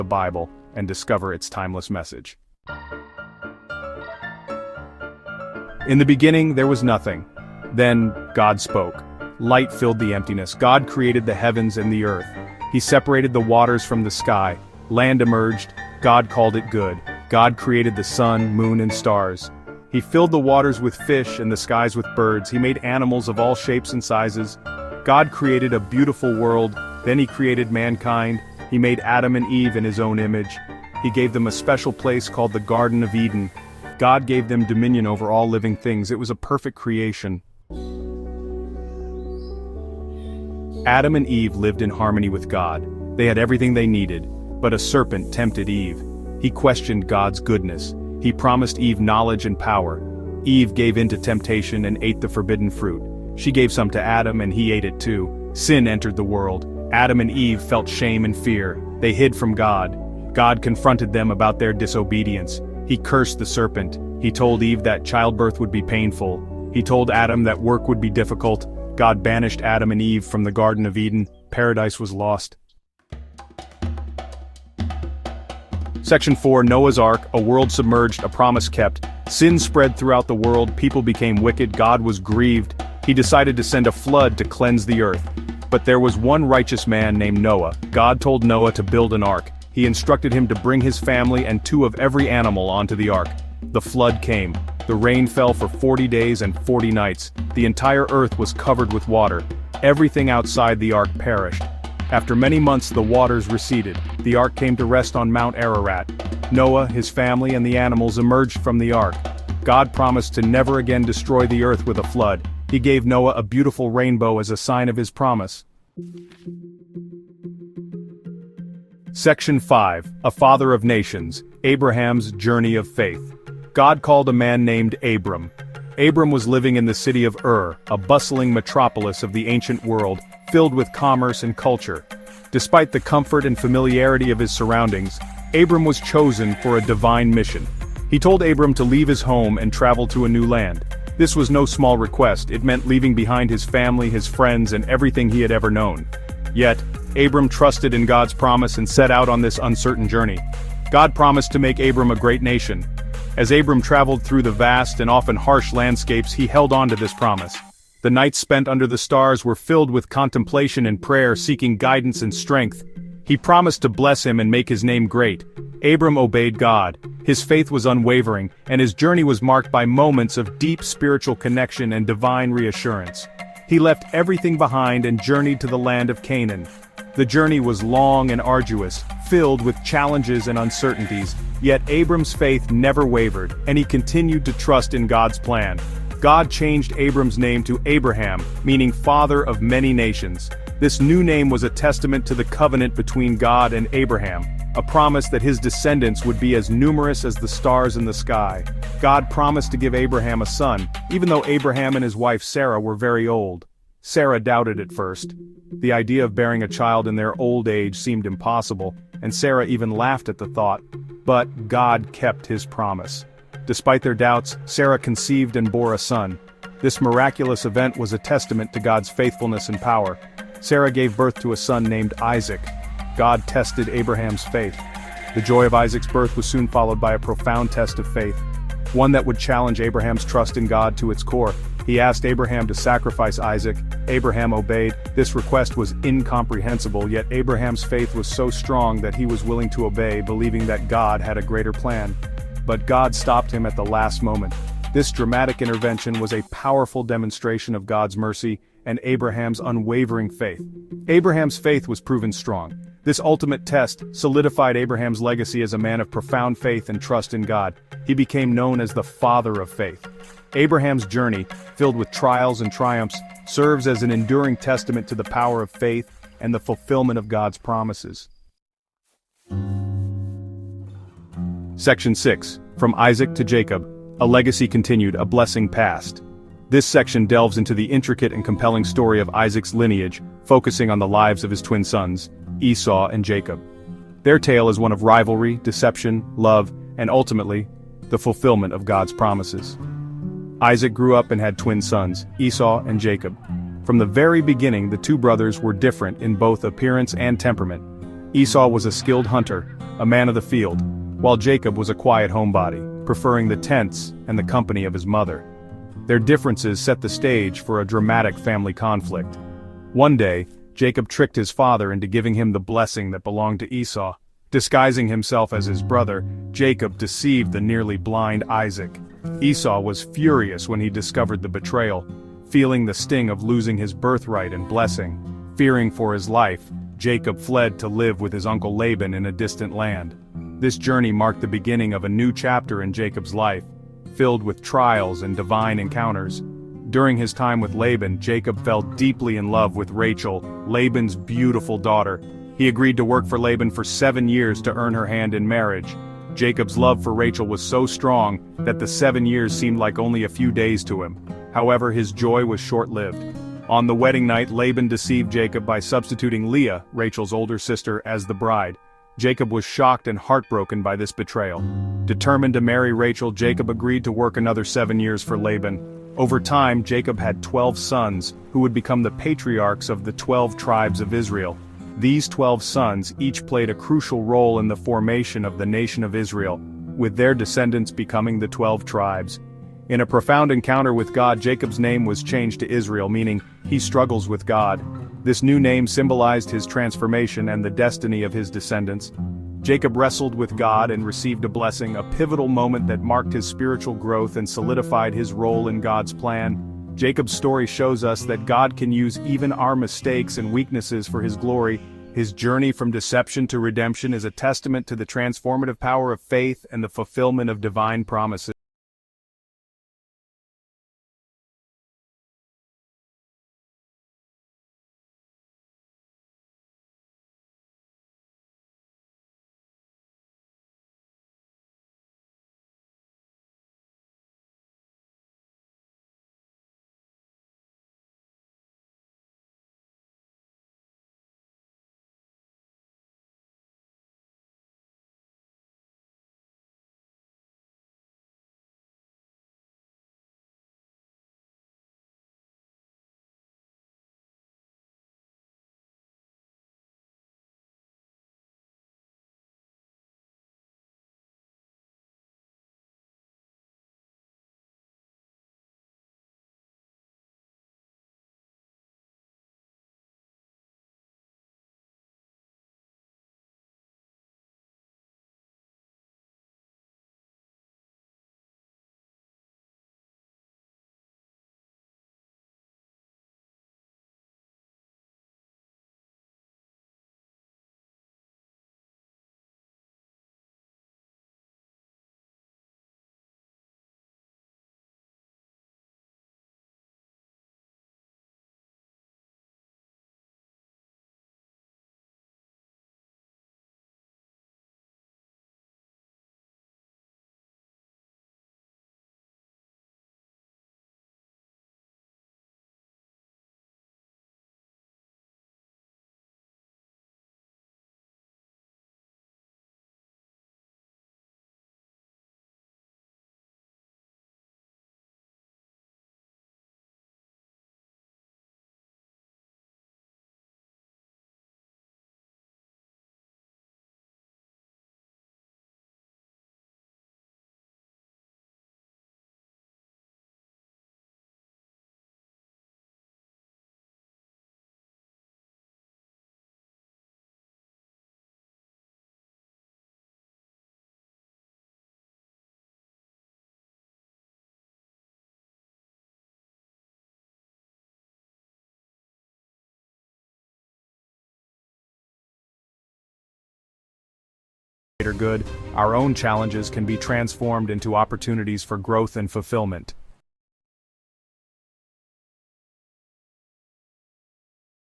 the Bible and discover its timeless message. In the beginning there was nothing. Then God spoke. Light filled the emptiness. God created the heavens and the earth. He separated the waters from the sky. Land emerged. God called it good. God created the sun, moon, and stars. He filled the waters with fish and the skies with birds. He made animals of all shapes and sizes. God created a beautiful world. Then he created mankind. He made Adam and Eve in his own image. He gave them a special place called the Garden of Eden. God gave them dominion over all living things. It was a perfect creation. Adam and Eve lived in harmony with God. They had everything they needed, but a serpent tempted Eve. He questioned God's goodness. He promised Eve knowledge and power. Eve gave in to temptation and ate the forbidden fruit. She gave some to Adam and he ate it too. Sin entered the world. Adam and Eve felt shame and fear. They hid from God. God confronted them about their disobedience. He cursed the serpent. He told Eve that childbirth would be painful. He told Adam that work would be difficult. God banished Adam and Eve from the Garden of Eden. Paradise was lost. Section 4, Noah's Ark, a world submerged, a promise kept. Sin spread throughout the world, people became wicked, God was grieved. He decided to send a flood to cleanse the earth. But there was one righteous man named Noah. God told Noah to build an ark. He instructed him to bring his family and 2 of every animal onto the ark. The flood came. The rain fell for 40 days and 40 nights. The entire earth was covered with water. Everything outside the ark perished. After many months the waters receded. The ark came to rest on Mount Ararat. Noah, his family, and the animals emerged from the ark. God promised to never again destroy the earth with a flood. He gave Noah a beautiful rainbow as a sign of his promise. Section 5, A Father of Nations, Abraham's Journey of Faith. God called a man named Abram. Abram was living in the city of Ur, a bustling metropolis of the ancient world, filled with commerce and culture. Despite the comfort and familiarity of his surroundings, Abram was chosen for a divine mission. He told Abram to leave his home and travel to a new land. This was no small request. It meant leaving behind his family, his friends, and everything he had ever known. Yet, Abram trusted in God's promise and set out on this uncertain journey. God promised to make Abram a great nation. As Abram traveled through the vast and often harsh landscapes, he held on to this promise. The nights spent under the stars were filled with contemplation and prayer, seeking guidance and strength. He promised to bless him and make his name great. Abram obeyed God. His faith was unwavering, and his journey was marked by moments of deep spiritual connection and divine reassurance. He left everything behind and journeyed to the land of Canaan. The journey was long and arduous, filled with challenges and uncertainties, yet Abram's faith never wavered, and he continued to trust in God's plan. God changed Abram's name to Abraham, meaning father of many nations. This new name was a testament to the covenant between God and Abraham, a promise that his descendants would be as numerous as the stars in the sky. God promised to give Abraham a son, even though Abraham and his wife Sarah were very old. Sarah doubted at first. The idea of bearing a child in their old age seemed impossible, and Sarah even laughed at the thought. But God kept his promise. Despite their doubts, Sarah conceived and bore a son. This miraculous event was a testament to God's faithfulness and power. Sarah gave birth to a son named Isaac. God tested Abraham's faith. The joy of Isaac's birth was soon followed by a profound test of faith, one that would challenge Abraham's trust in God to its core. He asked Abraham to sacrifice Isaac. Abraham obeyed. This request was incomprehensible, yet Abraham's faith was so strong that he was willing to obey, believing that God had a greater plan. But God stopped him at the last moment. This dramatic intervention was a powerful demonstration of God's mercy and Abraham's unwavering faith. Abraham's faith was proven strong. This ultimate test solidified Abraham's legacy as a man of profound faith and trust in God. He became known as the father of faith. Abraham's journey, filled with trials and triumphs, serves as an enduring testament to the power of faith and the fulfillment of God's promises. Section 6, From Isaac to Jacob, a legacy continued, a blessing passed. This section delves into the intricate and compelling story of Isaac's lineage, focusing on the lives of his twin sons, Esau and Jacob. Their tale is one of rivalry, deception, love, and ultimately, the fulfillment of God's promises. Isaac grew up and had twin sons, Esau and Jacob. From the very beginning, the two brothers were different in both appearance and temperament. Esau was a skilled hunter, a man of the field, while Jacob was a quiet homebody, preferring the tents and the company of his mother. Their differences set the stage for a dramatic family conflict. One day, Jacob tricked his father into giving him the blessing that belonged to Esau. Disguising himself as his brother, Jacob deceived the nearly blind Isaac. Esau was furious when he discovered the betrayal, feeling the sting of losing his birthright and blessing. Fearing for his life, Jacob fled to live with his uncle Laban in a distant land. This journey marked the beginning of a new chapter in Jacob's life, filled with trials and divine encounters. During his time with Laban, Jacob fell deeply in love with Rachel, Laban's beautiful daughter. He agreed to work for Laban for 7 years to earn her hand in marriage. Jacob's love for Rachel was so strong that the 7 years seemed like only a few days to him. However, his joy was short-lived. On the wedding night, Laban deceived Jacob by substituting Leah, Rachel's older sister, as the bride. Jacob was shocked and heartbroken by this betrayal. Determined to marry Rachel, Jacob agreed to work another 7 years for Laban. Over time, Jacob had 12 sons, who would become the patriarchs of the 12 tribes of Israel. These 12 sons each played a crucial role in the formation of the nation of Israel, with their descendants becoming the 12 tribes. In a profound encounter with God, Jacob's name was changed to Israel, meaning, he struggles with God. This new name symbolized his transformation and the destiny of his descendants. Jacob wrestled with God and received a blessing, a pivotal moment that marked his spiritual growth and solidified his role in God's plan. Jacob's story shows us that God can use even our mistakes and weaknesses for his glory. His journey from deception to redemption is a testament to the transformative power of faith and the fulfillment of divine promises. Good, our own challenges can be transformed into opportunities for growth and fulfillment.